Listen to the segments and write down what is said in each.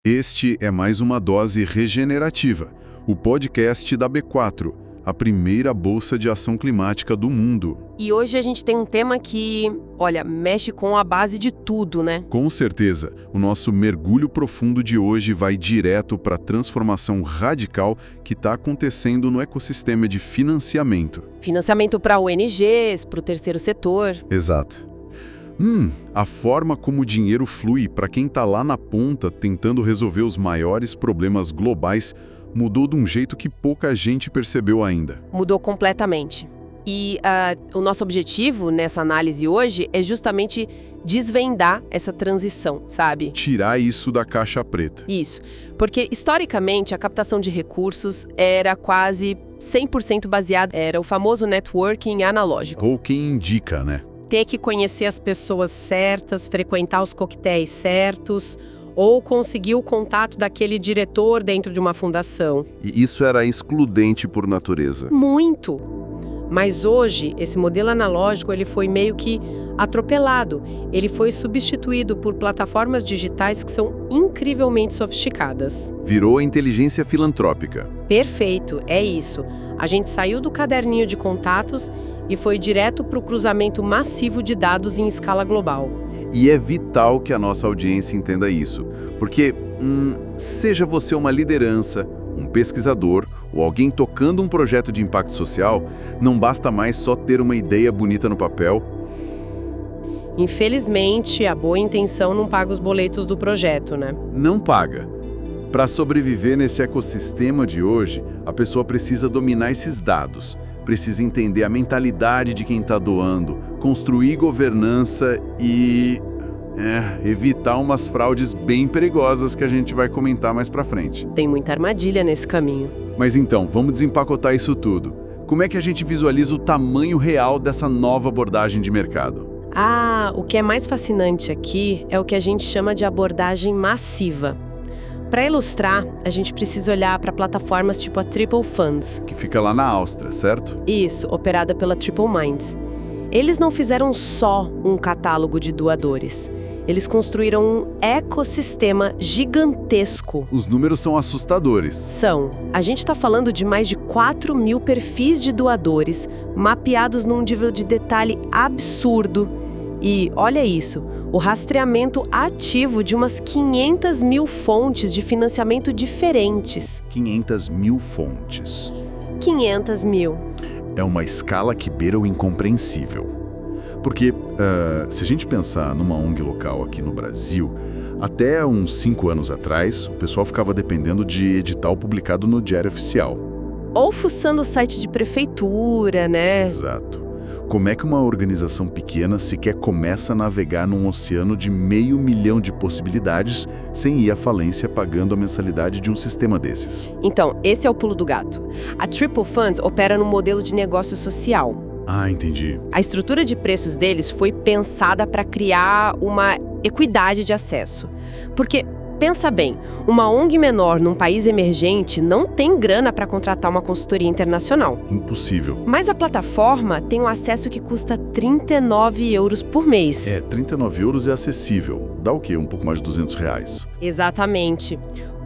Este é mais uma dose regenerativa, o podcast da B4, a primeira bolsa de ação climática do mundo. E hoje a gente tem um tema que, olha, mexe com a base de tudo, né? Com certeza, o nosso mergulho profundo de hoje vai direto para a transformação radical que está acontecendo no ecossistema de financiamento. Financiamento para ONGs, para o terceiro setor. Exato. A forma como o dinheiro flui para quem está lá na ponta tentando resolver os maiores problemas globais mudou de um jeito que pouca gente percebeu ainda. Mudou completamente. E o nosso objetivo nessa análise hoje é justamente desvendar essa transição, sabe? Tirar isso da caixa preta. Isso. Porque, historicamente, a captação de recursos era quase 100% baseada, era o famoso networking analógico. Ou quem indica, né? Ter que conhecer as pessoas certas, frequentar os coquetéis certos, ou conseguir o contato daquele diretor dentro de uma fundação. E isso era excludente por natureza. Muito! Mas hoje, esse modelo analógico ele foi meio que atropelado. Ele foi substituído por plataformas digitais que são incrivelmente sofisticadas. Virou a inteligência filantrópica. Perfeito, é isso. A gente saiu do caderninho de contatos e foi direto para o cruzamento massivo de dados em escala global. E é vital que a nossa audiência entenda isso, porque, seja você uma liderança, um pesquisador ou alguém tocando um projeto de impacto social, não basta mais só ter uma ideia bonita no papel. Infelizmente, a boa intenção não paga os boletos do projeto, né? Não paga. Para sobreviver nesse ecossistema de hoje, a pessoa precisa dominar esses dados, precisa entender a mentalidade de quem está doando, construir governança e evitar umas fraudes bem perigosas que a gente vai comentar mais pra frente. Tem muita armadilha nesse caminho. Mas então, vamos desempacotar isso tudo. Como é que a gente visualiza o tamanho real dessa nova abordagem de mercado? O que é mais fascinante aqui é o que a gente chama de abordagem massiva. Para ilustrar, a gente precisa olhar para plataformas tipo a Triple Funds. Que fica lá na Áustria, certo? Isso, operada pela Triple Minds. Eles não fizeram só um catálogo de doadores. Eles construíram um ecossistema gigantesco. Os números são assustadores. São. A gente está falando de mais de 4 mil perfis de doadores, mapeados num nível de detalhe absurdo. E, olha isso, o rastreamento ativo de umas 500 mil fontes de financiamento diferentes. 500 mil fontes. 500 mil. É uma escala que beira o incompreensível. Porque, se a gente pensar numa ONG local aqui no Brasil, até uns 5 anos atrás, o pessoal ficava dependendo de edital publicado no Diário Oficial. Ou fuçando o site de prefeitura, né? Exato. Como é que uma organização pequena sequer começa a navegar num oceano de 500 mil de possibilidades sem ir à falência pagando a mensalidade de um sistema desses? Então, esse é o pulo do gato. A Triple Funds opera no modelo de negócio social. Entendi. A estrutura de preços deles foi pensada para criar uma equidade de acesso. Porque, pensa bem, uma ONG menor num país emergente não tem grana para contratar uma consultoria internacional. Impossível. Mas a plataforma tem um acesso que custa 39 euros por mês. 39 euros é acessível. Dá o quê? Um pouco mais de 200 reais. Exatamente.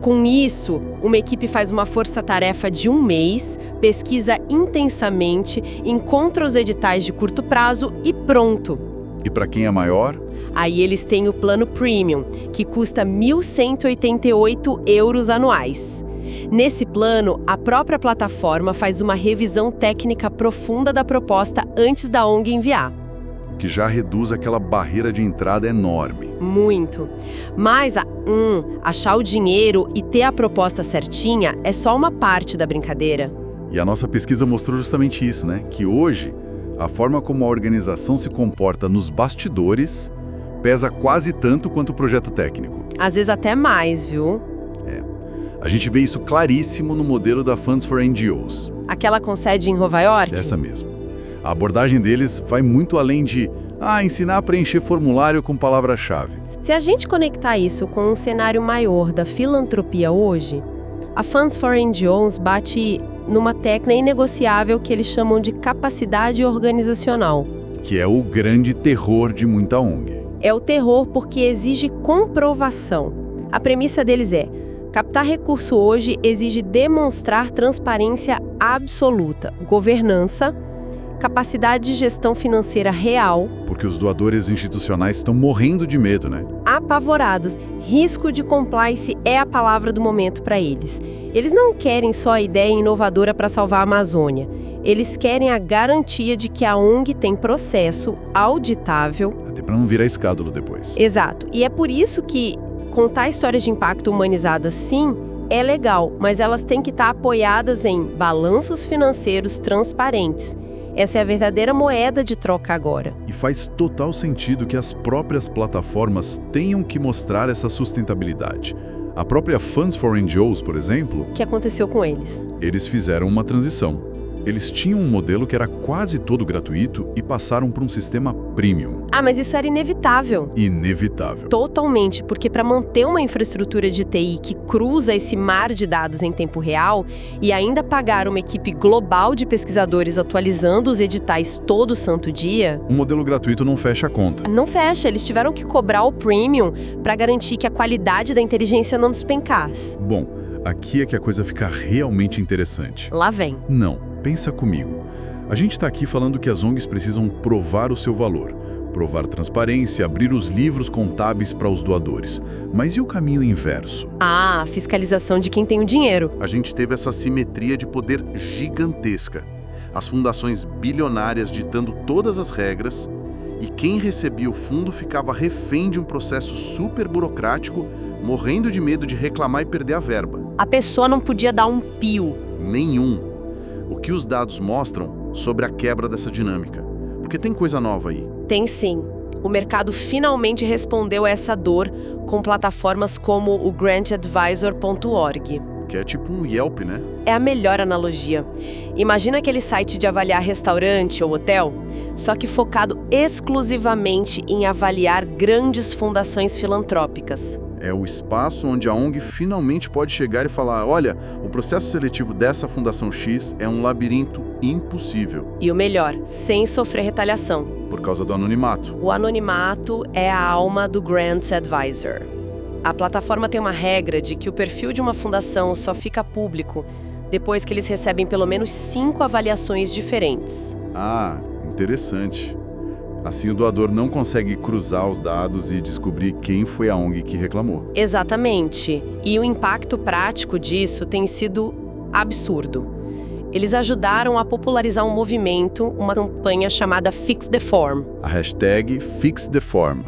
Com isso, uma equipe faz uma força-tarefa de 1 mês, pesquisa intensamente, encontra os editais de curto prazo e pronto. E para quem é maior? Aí eles têm o plano Premium, que custa 1.188 euros anuais. Nesse plano, a própria plataforma faz uma revisão técnica profunda da proposta antes da ONG enviar. O que já reduz aquela barreira de entrada enorme. Muito. Mas achar o dinheiro e ter a proposta certinha é só uma parte da brincadeira. E a nossa pesquisa mostrou justamente isso, né? Que hoje, a forma como a organização se comporta nos bastidores pesa quase tanto quanto o projeto técnico. Às vezes até mais, viu? A gente vê isso claríssimo no modelo da Funds for NGOs. Aquela com sede em Nova York? Essa mesmo. A abordagem deles vai muito além de ensinar a preencher formulário com palavra-chave. Se a gente conectar isso com um cenário maior da filantropia hoje, a Funds for NGOs bate numa tecla inegociável que eles chamam de capacidade organizacional. Que é o grande terror de muita ONG. É o terror porque exige comprovação. A premissa deles é: captar recurso hoje exige demonstrar transparência absoluta, governança, capacidade de gestão financeira real, Porque os doadores institucionais estão morrendo de medo, né? apavorados. Risco de compliance é a palavra do momento para eles. Eles não querem só a ideia inovadora para salvar a Amazônia. Eles querem a garantia de que a ONG tem processo auditável. Até para não virar escândalo depois. Exato. E é por isso que contar histórias de impacto humanizadas, sim, é legal, mas elas têm que estar apoiadas em balanços financeiros transparentes. Essa é a verdadeira moeda de troca agora. E faz total sentido que as próprias plataformas tenham que mostrar essa sustentabilidade. A própria Funds for NGOs, por exemplo, O que aconteceu com eles? eles fizeram uma transição. Eles tinham um modelo que era quase todo gratuito e passaram para um sistema premium. Ah, mas isso era inevitável. Inevitável. Totalmente, porque para manter uma infraestrutura de TI que cruza esse mar de dados em tempo real e ainda pagar uma equipe global de pesquisadores atualizando os editais todo santo dia, O modelo gratuito não fecha a conta. não fecha. Eles tiveram que cobrar o premium para garantir que a qualidade da inteligência não despencasse. Bom, aqui é que a coisa fica realmente interessante. Lá vem. Não, pensa comigo. A gente está aqui falando que as ONGs precisam provar o seu valor, provar transparência, abrir os livros contábeis para os doadores. Mas e o caminho inverso? Ah, a fiscalização de quem tem o dinheiro. A gente teve essa simetria de poder gigantesca. As fundações bilionárias ditando todas as regras, e quem recebia o fundo ficava refém de um processo super burocrático, morrendo de medo de reclamar e perder a verba. A pessoa não podia dar um pio. Nenhum. O que os dados mostram sobre a quebra dessa dinâmica? Porque tem coisa nova aí. Tem sim. O mercado finalmente respondeu a essa dor com plataformas como o grantadvisor.org. Que é tipo um Yelp, né? É a melhor analogia. Imagina aquele site de avaliar restaurante ou hotel, só que focado exclusivamente em avaliar grandes fundações filantrópicas. É o espaço onde a ONG finalmente pode chegar e falar: olha, o processo seletivo dessa Fundação X é um labirinto impossível, E o melhor, sem sofrer retaliação. por causa do anonimato. O anonimato é a alma do Grants Advisor. A plataforma tem uma regra de que o perfil de uma fundação só fica público depois que eles recebem pelo menos 5 avaliações diferentes. Ah, interessante. Assim o doador não consegue cruzar os dados e descobrir quem foi a ONG que reclamou. Exatamente. E o impacto prático disso tem sido absurdo. Eles ajudaram a popularizar um movimento, uma campanha chamada Fix the Form. A hashtag #FixTheForm.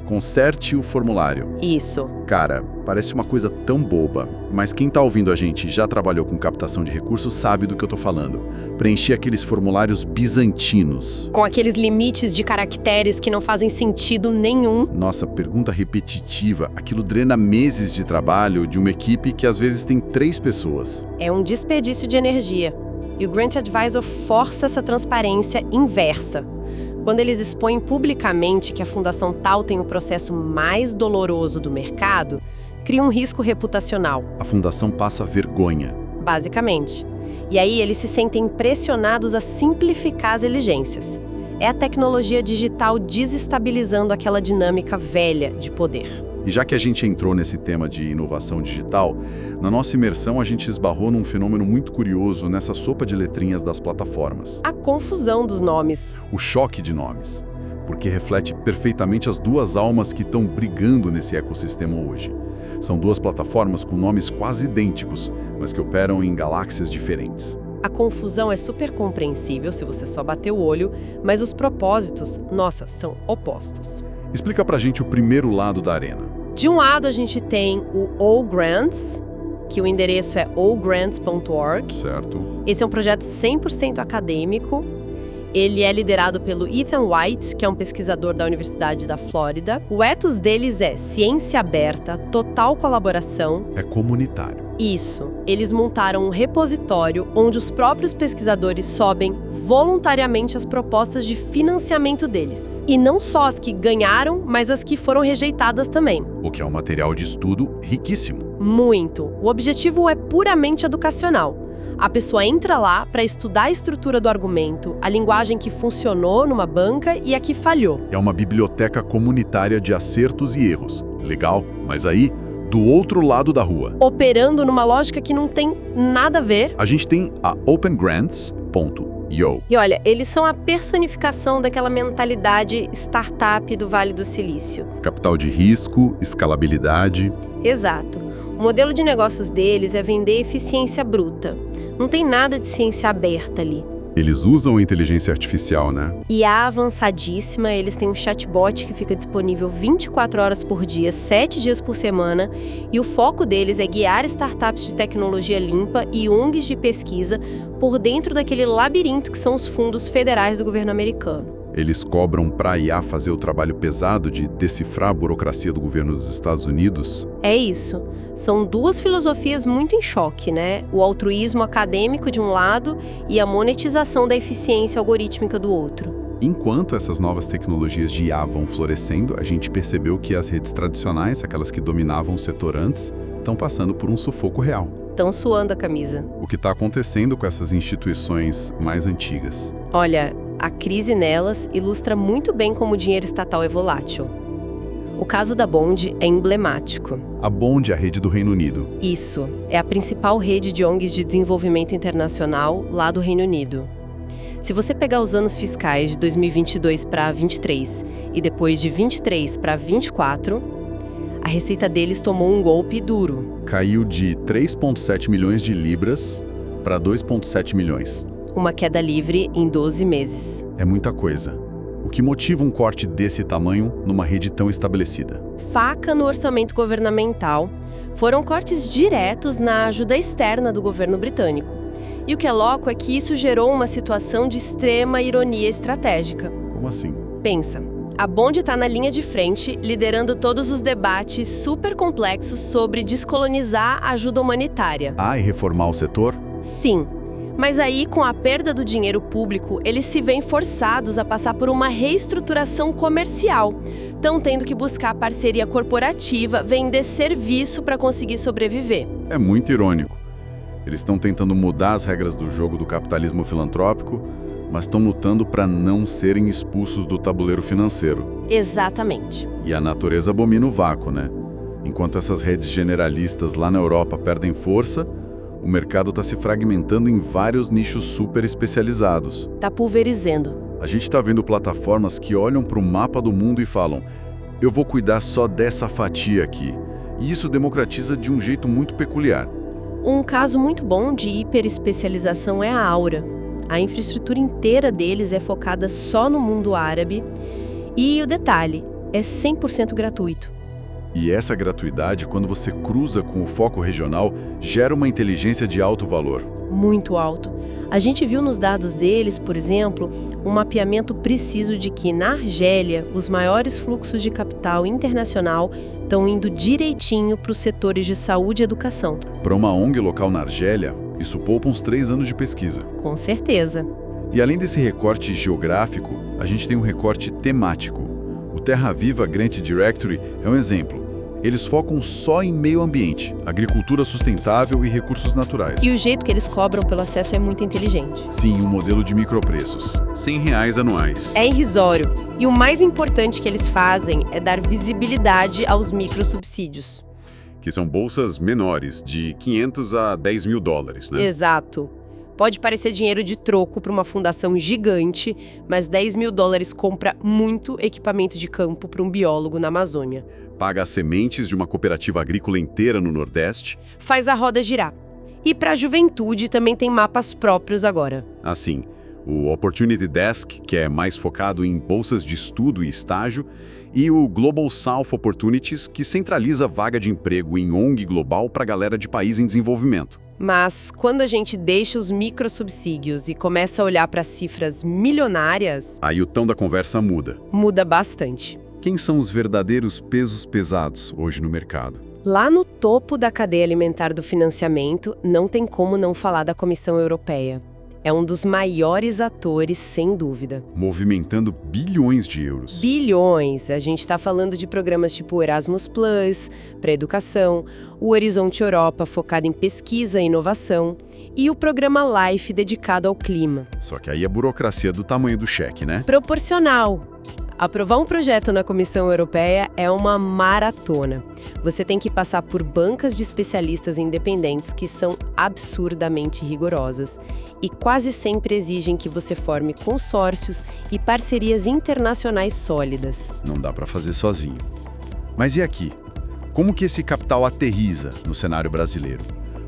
Conserte o formulário. Isso. Cara, parece uma coisa tão boba, mas quem tá ouvindo a gente e já trabalhou com captação de recursos sabe do que eu tô falando. Preencher aqueles formulários bizantinos. Com aqueles limites de caracteres que não fazem sentido nenhum. Nossa, pergunta repetitiva. Aquilo drena meses de trabalho de uma equipe que às vezes tem 3 pessoas. É um desperdício de energia. E o Grant Advisor força essa transparência inversa. Quando eles expõem publicamente que a fundação tal tem o processo mais doloroso do mercado, cria um risco reputacional, A fundação passa vergonha. basicamente. E aí eles se sentem pressionados a simplificar as exigências. É a tecnologia digital desestabilizando aquela dinâmica velha de poder. E já que a gente entrou nesse tema de inovação digital, na nossa imersão a gente esbarrou num fenômeno muito curioso nessa sopa de letrinhas das plataformas. A confusão dos nomes. O choque de nomes, porque reflete perfeitamente as duas almas que estão brigando nesse ecossistema hoje. São 2 plataformas com nomes quase idênticos, mas que operam em galáxias diferentes. A confusão é super compreensível se você só bater o olho, mas os propósitos, nossa, são opostos. Explica pra gente o primeiro lado da arena. De um lado, a gente tem o All Grants, que o endereço é allgrants.org. Certo? Esse é um projeto 100% acadêmico. Ele é liderado pelo Ethan White, que é um pesquisador da Universidade da Flórida. O ethos deles é ciência aberta, total colaboração. É comunitário. Isso. Eles montaram um repositório onde os próprios pesquisadores sobem voluntariamente as propostas de financiamento deles. E não só as que ganharam, mas as que foram rejeitadas também. O que é um material de estudo riquíssimo. Muito. O objetivo é puramente educacional. A pessoa entra lá para estudar a estrutura do argumento, a linguagem que funcionou numa banca e a que falhou. É uma biblioteca comunitária de acertos e erros. Legal, mas aí, do outro lado da rua. Operando numa lógica que não tem nada a ver. A gente tem a OpenGrants.io. E olha, eles são a personificação daquela mentalidade startup do Vale do Silício. Capital de risco, escalabilidade. Exato. O modelo de negócios deles é vender eficiência bruta. Não tem nada de ciência aberta ali. Eles usam a inteligência artificial, né? E a avançadíssima, eles têm um chatbot que fica disponível 24 horas por dia, 7 dias por semana, e o foco deles é guiar startups de tecnologia limpa e ONGs de pesquisa por dentro daquele labirinto que são os fundos federais do governo americano. Eles cobram para a IA fazer o trabalho pesado de decifrar a burocracia do governo dos Estados Unidos? É isso. São duas filosofias muito em choque, né? O altruísmo acadêmico de um lado e a monetização da eficiência algorítmica do outro. Enquanto essas novas tecnologias de IA vão florescendo, a gente percebeu que as redes tradicionais, aquelas que dominavam o setor antes, estão passando por um sufoco real. Estão suando a camisa. O que está acontecendo com essas instituições mais antigas? Olha, a crise nelas ilustra muito bem como o dinheiro estatal é volátil. O caso da Bond é emblemático. A Bond é a rede do Reino Unido. Isso, é a principal rede de ONGs de desenvolvimento internacional lá do Reino Unido. Se você pegar os anos fiscais de 2022 para 23 e depois de 23 para 24, a receita deles tomou um golpe duro. Caiu de 3,7 milhões de libras para 2,7 milhões. Uma queda livre em 12 meses. É muita coisa. O que motiva um corte desse tamanho numa rede tão estabelecida? Faca no orçamento governamental. Foram cortes diretos na ajuda externa do governo britânico. E o que é louco é que isso gerou uma situação de extrema ironia estratégica. Como assim? Pensa, a Bond está na linha de frente, liderando todos os debates super complexos sobre descolonizar a ajuda humanitária. Ah, e reformar o setor? Sim. Mas aí, com a perda do dinheiro público, eles se veem forçados a passar por uma reestruturação comercial. Estão tendo que buscar parceria corporativa, vender serviço para conseguir sobreviver. É muito irônico. Eles estão tentando mudar as regras do jogo do capitalismo filantrópico, mas estão lutando para não serem expulsos do tabuleiro financeiro. Exatamente. E a natureza abomina o vácuo, né? Enquanto essas redes generalistas lá na Europa perdem força, o mercado está se fragmentando em vários nichos super especializados. Tá pulverizando. A gente está vendo plataformas que olham para o mapa do mundo e falam: eu vou cuidar só dessa fatia aqui. E isso democratiza de um jeito muito peculiar. Um caso muito bom de hiperespecialização é a Aura. A infraestrutura inteira deles é focada só no mundo árabe. E o detalhe, é 100% gratuito. E essa gratuidade, quando você cruza com o foco regional, gera uma inteligência de alto valor. Muito alto. A gente viu nos dados deles, por exemplo, um mapeamento preciso de que, na Argélia, os maiores fluxos de capital internacional estão indo direitinho para os setores de saúde e educação. Para uma ONG local na Argélia, isso poupa uns 3 anos de pesquisa. Com certeza. E além desse recorte geográfico, a gente tem um recorte temático. O Terra Viva Grant Directory é um exemplo. Eles focam só em meio ambiente, agricultura sustentável e recursos naturais. E o jeito que eles cobram pelo acesso é muito inteligente. Sim, um modelo de micropreços. R$100 anuais. É irrisório. E o mais importante que eles fazem é dar visibilidade aos microsubsídios. Que são bolsas menores, de 500 a 10 mil dólares, né? Exato. Pode parecer dinheiro de troco para uma fundação gigante, mas 10 mil dólares compra muito equipamento de campo para um biólogo na Amazônia. Paga as sementes de uma cooperativa agrícola inteira no Nordeste. Faz a roda girar. E para a juventude também tem mapas próprios agora. Assim, o Opportunity Desk, que é mais focado em bolsas de estudo e estágio, e o Global South Opportunities, que centraliza vaga de emprego em ONG global para a galera de país em desenvolvimento. Mas quando a gente deixa os microsubsídios e começa a olhar para cifras milionárias, aí o tom da conversa muda. Muda bastante. Quem são os verdadeiros pesos pesados hoje no mercado? Lá no topo da cadeia alimentar do financiamento, não tem como não falar da Comissão Europeia. É um dos maiores atores, sem dúvida. Movimentando bilhões de euros. Bilhões! A gente está falando de programas tipo o Erasmus Plus, para educação, o Horizonte Europa, focado em pesquisa e inovação, e o programa LIFE, dedicado ao clima. Só que aí a burocracia do tamanho do cheque, né? Proporcional. Aprovar um projeto na Comissão Europeia é uma maratona. Você tem que passar por bancas de especialistas independentes que são absurdamente rigorosas e quase sempre exigem que você forme consórcios e parcerias internacionais sólidas. Não dá para fazer sozinho. Mas e aqui? Como que esse capital aterriza no cenário brasileiro?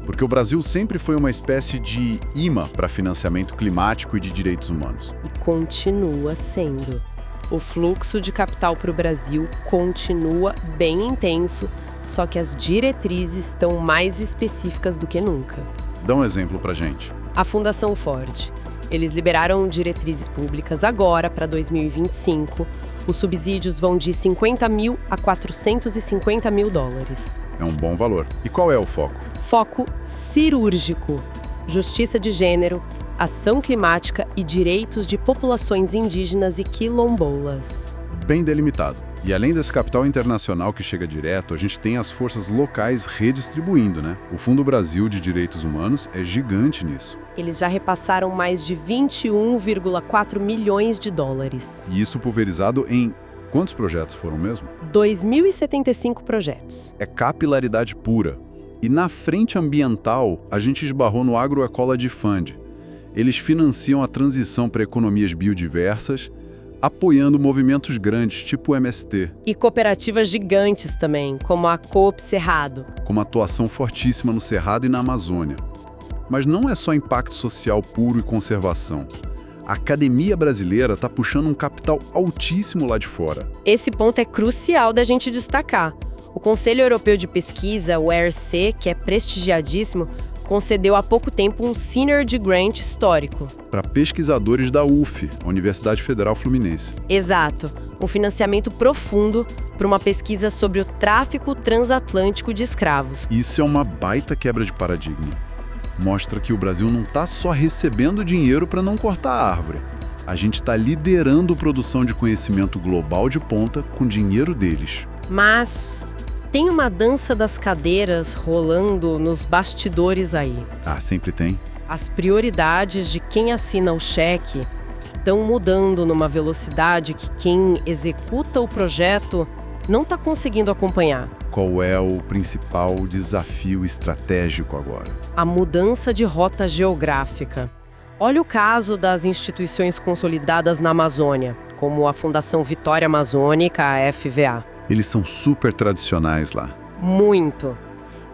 Porque o Brasil sempre foi uma espécie de imã para financiamento climático e de direitos humanos. E continua sendo. O fluxo de capital para o Brasil continua bem intenso, só que as diretrizes estão mais específicas do que nunca. Dá um exemplo pra gente. A Fundação Ford. Eles liberaram diretrizes públicas agora para 2025. Os subsídios vão de 50 mil a 450 mil dólares. É um bom valor. E qual é o foco? Foco cirúrgico. Justiça de gênero, ação climática e direitos de populações indígenas e quilombolas. Bem delimitado. E além desse capital internacional que chega direto, a gente tem as forças locais redistribuindo, né? O Fundo Brasil de Direitos Humanos é gigante nisso. Eles já repassaram mais de 21,4 milhões de dólares. E isso pulverizado em... Quantos projetos foram mesmo? 2.075 projetos. É capilaridade pura. E na frente ambiental, a gente esbarrou no Agroecology Fund. Eles financiam a transição para economias biodiversas, apoiando movimentos grandes, tipo o MST. E cooperativas gigantes também, como a Coop Cerrado. Com uma atuação fortíssima no Cerrado e na Amazônia. Mas não é só impacto social puro e conservação. A academia brasileira está puxando um capital altíssimo lá de fora. Esse ponto é crucial da gente destacar. O Conselho Europeu de Pesquisa, o ERC, que é prestigiadíssimo, concedeu há pouco tempo um Synergy Grant histórico. Para pesquisadores da UF, a Universidade Federal Fluminense. Exato, um financiamento profundo para uma pesquisa sobre o tráfico transatlântico de escravos. Isso é uma baita quebra de paradigma. Mostra que o Brasil não está só recebendo dinheiro para não cortar a árvore. A gente está liderando a produção de conhecimento global de ponta com dinheiro deles. Mas tem uma dança das cadeiras rolando nos bastidores aí. Ah, sempre tem. As prioridades de quem assina o cheque estão mudando numa velocidade que quem executa o projeto não está conseguindo acompanhar. Qual é o principal desafio estratégico agora? A mudança de rota geográfica. Olha o caso das instituições consolidadas na Amazônia, como a Fundação Vitória Amazônica, a FVA. Eles são super tradicionais lá. Muito.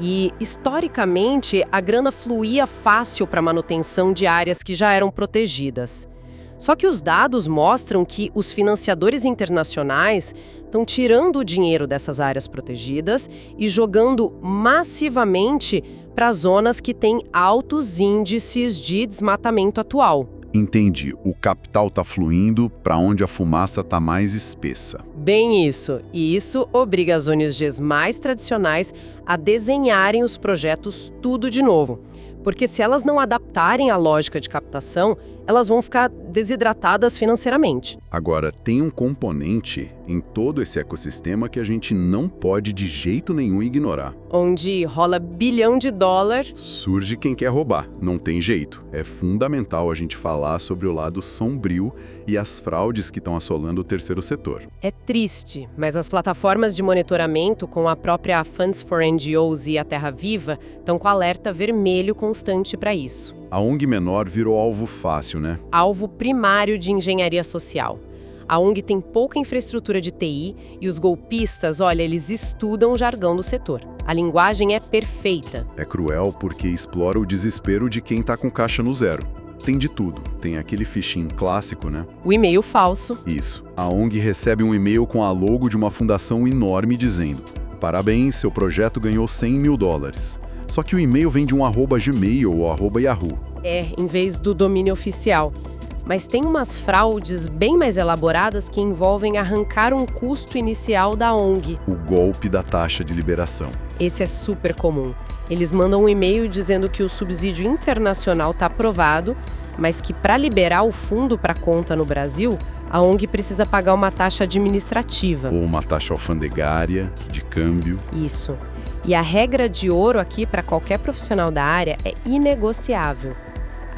E, historicamente, a grana fluía fácil para a manutenção de áreas que já eram protegidas. Só que os dados mostram que os financiadores internacionais estão tirando o dinheiro dessas áreas protegidas e jogando massivamente para zonas que têm altos índices de desmatamento atual. Entendi. O capital está fluindo para onde a fumaça está mais espessa. Bem isso. E isso obriga as ONGs mais tradicionais a desenharem os projetos tudo de novo. Porque se elas não adaptarem a lógica de captação, elas vão ficar desidratadas financeiramente. Agora, tem um componente em todo esse ecossistema que a gente não pode de jeito nenhum ignorar. Onde rola bilhão de dólares. Surge quem quer roubar, não tem jeito. É fundamental a gente falar sobre o lado sombrio e as fraudes que estão assolando o terceiro setor. É triste, mas as plataformas de monitoramento, com a própria Funds for NGOs e a Terra Viva, estão com alerta vermelho constante para isso. A ONG menor virou alvo fácil, né? Alvo primário de engenharia social. A ONG tem pouca infraestrutura de TI e os golpistas, olha, eles estudam o jargão do setor. A linguagem é perfeita. É cruel porque explora o desespero de quem tá com caixa no zero. Tem de tudo. Tem aquele phishing clássico, né? O e-mail falso. Isso. A ONG recebe um e-mail com a logo de uma fundação enorme dizendo: "Parabéns, seu projeto ganhou 100 mil dólares. Só que o e-mail vem de um @gmail ou @yahoo. Em vez do domínio oficial. Mas tem umas fraudes bem mais elaboradas que envolvem arrancar um custo inicial da ONG. O golpe da taxa de liberação. Esse é super comum. Eles mandam um e-mail dizendo que o subsídio internacional está aprovado, mas que para liberar o fundo para conta no Brasil, a ONG precisa pagar uma taxa administrativa. Ou uma taxa alfandegária, de câmbio. Isso. E a regra de ouro aqui para qualquer profissional da área é inegociável.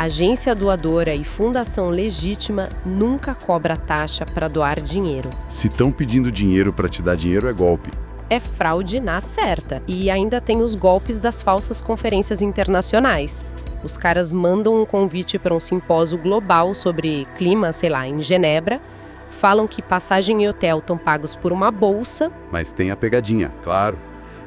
agência doadora e fundação legítima nunca cobra taxa para doar dinheiro. Se estão pedindo dinheiro para te dar dinheiro, é golpe. É fraude na certa. E ainda tem os golpes das falsas conferências internacionais. Os caras mandam um convite para um simpósio global sobre clima, sei lá, em Genebra, falam que passagem e hotel estão pagos por uma bolsa. Mas tem a pegadinha, claro.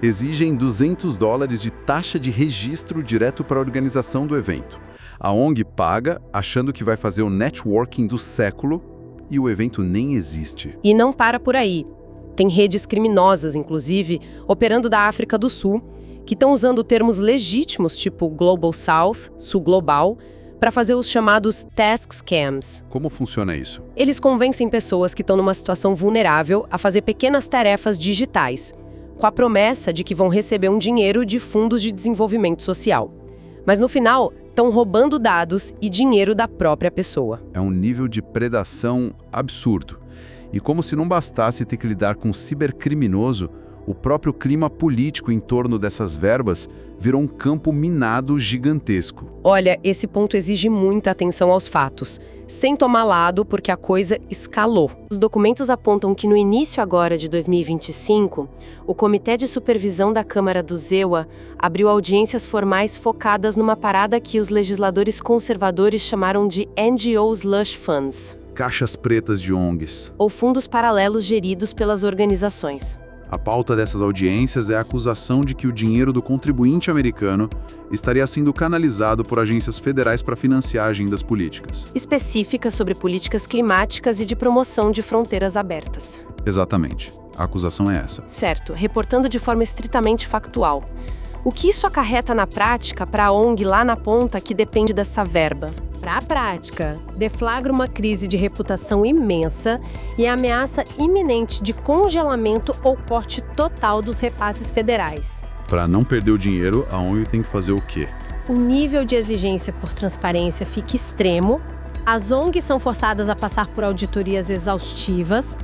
Exigem $200 de taxa de registro direto para a organização do evento. A ONG paga, achando que vai fazer o networking do século, e o evento nem existe. E não para por aí. Tem redes criminosas, inclusive, operando da África do Sul, que estão usando termos legítimos, tipo Global South, Sul Global, para fazer os chamados task scams. Como funciona isso? Eles convencem pessoas que estão numa situação vulnerável a fazer pequenas tarefas digitais, com a promessa de que vão receber um dinheiro de fundos de desenvolvimento social. Mas no final, estão roubando dados e dinheiro da própria pessoa. É um nível de predação absurdo. E como se não bastasse ter que lidar com um cibercriminoso, o próprio clima político em torno dessas verbas virou um campo minado gigantesco. Olha, esse ponto exige muita atenção aos fatos, sem tomar lado porque a coisa escalou. Os documentos apontam que no início agora de 2025, o Comitê de Supervisão da Câmara do ZEWA abriu audiências formais focadas numa parada que os legisladores conservadores chamaram de NGO Slush Funds. Caixas pretas de ONGs. Ou fundos paralelos geridos pelas organizações. A pauta dessas audiências é a acusação de que o dinheiro do contribuinte americano estaria sendo canalizado por agências federais para financiar agendas políticas. Específicas sobre políticas climáticas e de promoção de fronteiras abertas. Exatamente. A acusação é essa. Certo, reportando de forma estritamente factual. O que isso acarreta na prática para a ONG lá na ponta que depende dessa verba? Para a prática, deflagra uma crise de reputação imensa e a ameaça iminente de congelamento ou corte total dos repasses federais. Para não perder o dinheiro, a ONG tem que fazer o quê? O nível de exigência por transparência fica extremo, as ONGs são forçadas a passar por auditorias exaustivas,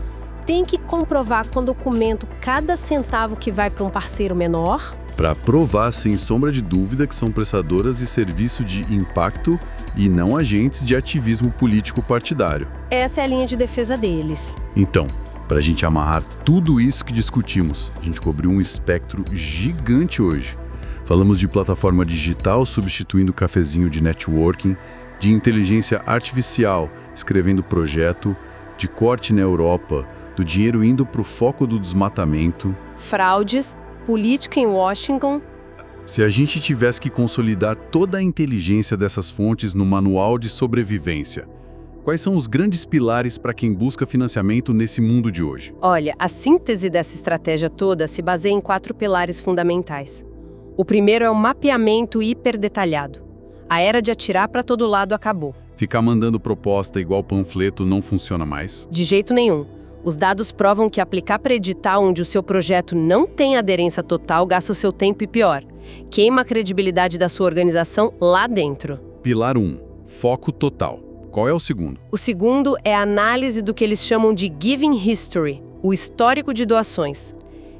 tem que comprovar com documento cada centavo que vai para um parceiro menor. Para provar, sem sombra de dúvida, que são prestadoras de serviço de impacto e não agentes de ativismo político partidário. Essa é a linha de defesa deles. Então, para a gente amarrar tudo isso que discutimos, a gente cobriu um espectro gigante hoje. Falamos de plataforma digital substituindo o cafezinho de networking, de inteligência artificial escrevendo projeto, de corte na Europa, do dinheiro indo para o foco do desmatamento. Fraudes, política em Washington. Se a gente tivesse que consolidar toda a inteligência dessas fontes no manual de sobrevivência, quais são os grandes pilares para quem busca financiamento nesse mundo de hoje? Olha, a síntese dessa estratégia toda se baseia em 4 pilares fundamentais. O primeiro é o mapeamento hiperdetalhado. A era de atirar para todo lado acabou. Ficar mandando proposta igual panfleto não funciona mais? De jeito nenhum. Os dados provam que aplicar para edital onde o seu projeto não tem aderência total gasta o seu tempo e pior, queima a credibilidade da sua organização lá dentro. Pilar 1. Foco total. Qual é o segundo? O segundo é a análise do que eles chamam de Giving History, o histórico de doações.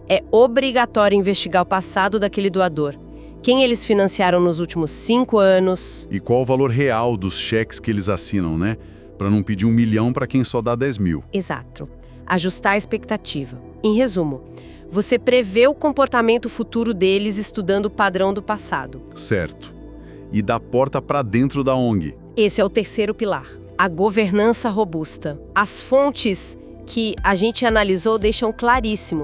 É obrigatório investigar o passado daquele doador. Quem eles financiaram nos últimos 5 anos. E qual o valor real dos cheques que eles assinam, né? Para não pedir 1 milhão para quem só dá 10 mil. Exato. Ajustar a expectativa. Em resumo, você prevê o comportamento futuro deles estudando o padrão do passado. Certo. E da porta para dentro da ONG. Esse é o terceiro pilar. A governança robusta. As fontes que a gente analisou deixam claríssimo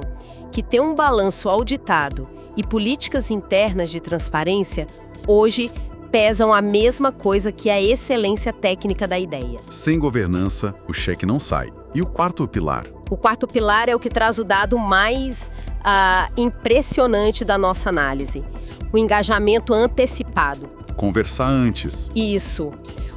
que ter um balanço auditado e políticas internas de transparência hoje pesam a mesma coisa que a excelência técnica da ideia. Sem governança, o cheque não sai. E o quarto pilar? O quarto pilar é o que traz o dado mais impressionante da nossa análise. O engajamento antecipado. Conversar antes. Isso.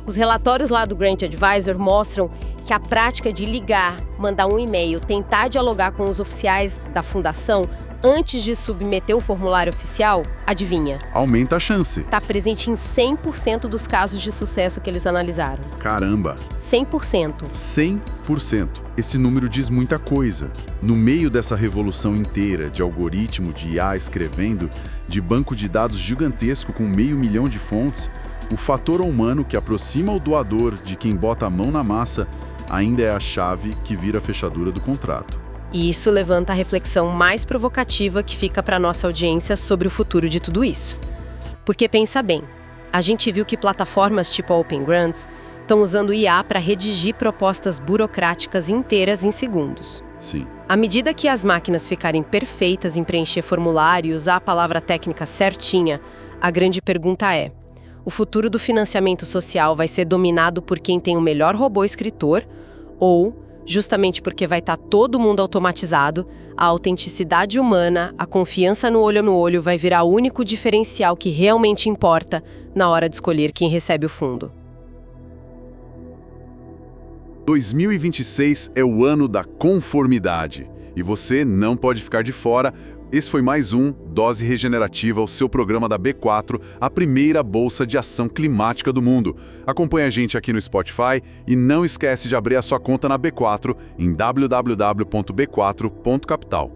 Os relatórios lá do Grant Advisor mostram que a prática de ligar, mandar um e-mail, tentar dialogar com os oficiais da fundação antes de submeter o formulário oficial, adivinha? Aumenta a chance. Está presente em 100% dos casos de sucesso que eles analisaram. Caramba! 100%. 100%. Esse número diz muita coisa. No meio dessa revolução inteira de algoritmo de IA escrevendo, de banco de dados gigantesco com 500 mil de fontes, o fator humano que aproxima o doador de quem bota a mão na massa ainda é a chave que vira a fechadura do contrato. E isso levanta a reflexão mais provocativa que fica para nossa audiência sobre o futuro de tudo isso. Porque pensa bem, a gente viu que plataformas tipo a Open Grants estão usando IA para redigir propostas burocráticas inteiras em segundos. Sim. À medida que as máquinas ficarem perfeitas em preencher formulário e usar a palavra técnica certinha, a grande pergunta é: o futuro do financiamento social vai ser dominado por quem tem o melhor robô escritor ou, justamente porque vai estar todo mundo automatizado, a autenticidade humana, a confiança no olho vai virar o único diferencial que realmente importa na hora de escolher quem recebe o fundo? 2026 é o ano da conformidade. E você não pode ficar de fora. Esse foi mais um Dose Regenerativa, o seu programa da B4, a primeira bolsa de ação climática do mundo. Acompanhe a gente aqui no Spotify e não esquece de abrir a sua conta na B4 em www.b4.capital.